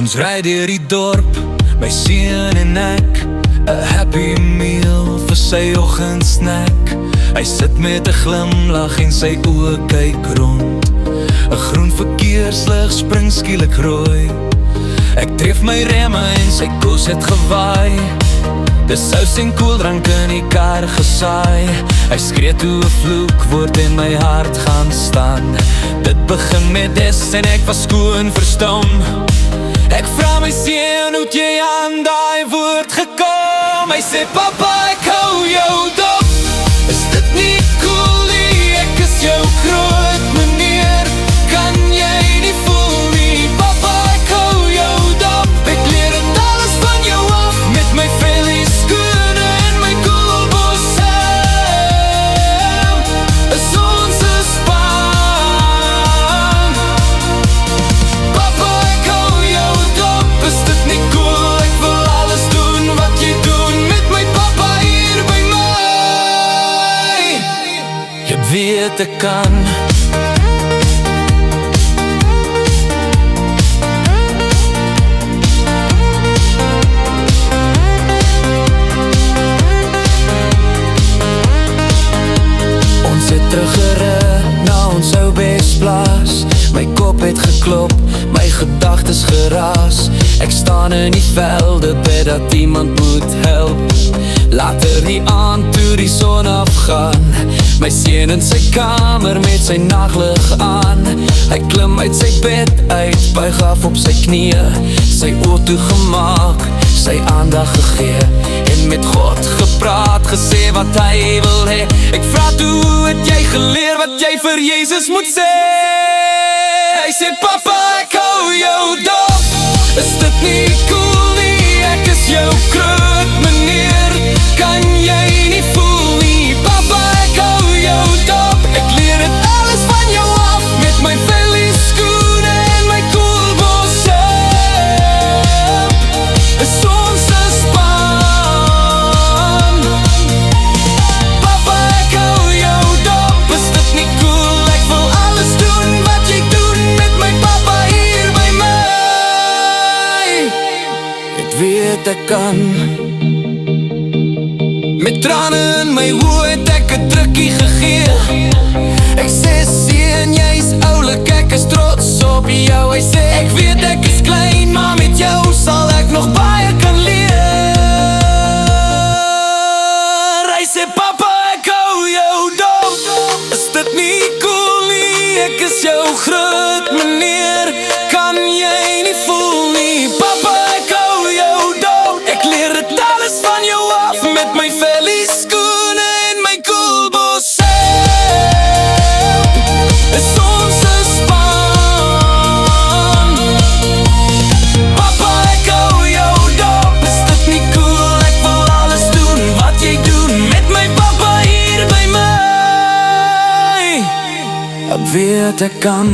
Ons ry deur die dorp, my seun en ek, 'n happy meal vir sy oggendsnack. Hy sit met 'n glimlag en sy oë kyk rond. 'n Groen verkeerslig spring skielik rooi. Ek tref my remme en sy kos het gewaai. Dis sous en koeldrank in die kar gesaai. Hy skree toe 'n vloekwoord en my hart gaan staan. Dit begin met des en ek was skoon verstom. Ek vra my seun, hoe het jy aan daai woord gekom? Hy sê, papa, ek hou jou dop. Is dit nie cool nie? Ek is jou groot meneer. Kan jy nie voel nie? Papa, ek hou jou dop. Ek leer het alles van jou af met my vellie skoene en my koelbos helm. Is ons 'n span? Papa, ek hou jou dop. Is dit nie cool? Ek wil alles doen wat jy doen met my papa hier by my. Jy weet ek kan. Ons het teruggery na ons ou besplaas. My kop het geklop, my gedagtes geraas. Ek staan in die velde, bid dat iemand moet help. Later die aand toe die son afgaan, my seun in sy kamer met sy naglig aan. Hy klim uit sy bed uit, buig af op sy knieë, sy oë toegemaak, sy aandag gegee en met God gepraat, gesê wat hy wil hê. Ek vra toe, hoe het jy geleer wat jy vir Jesus moet sê? Hy sê, papa, ek hou jou dop. Is dit nie cool nie? Ek is jou groot meneer. Kan jy nie voel nie? Papa, ek hou jou dop. Ek leer het alles van jou af met my vellie skoene en my koelbos helm. Is ons 'n span? Papa, ek hou jou dop. Is dit nie cool? Ek wil alles doen wat jy doen met my papa hier by my. Ek weet ek kan. Met trane in my oë het ek 'n drukkie gegee. Ek sê, seun, jy's oulik, ek is trots op jou. Hy sê, ek weet ek is klein, maar met jou sal ek nog baie kan leer. Hy sê, papa, ek hou jou dop. Is dit nie cool nie? Ek is jou groot meneer. Kan jy nie voel nie? Papa, ek hou jou dop. Ek leer het alles van jou af met my vellie skoene en my koelbos helm. Is ons 'n span? Papa, ek hou jou dop. Is dit nie cool? Ek wil alles doen wat jy doen met my papa hier by my. Ek weet ek kan.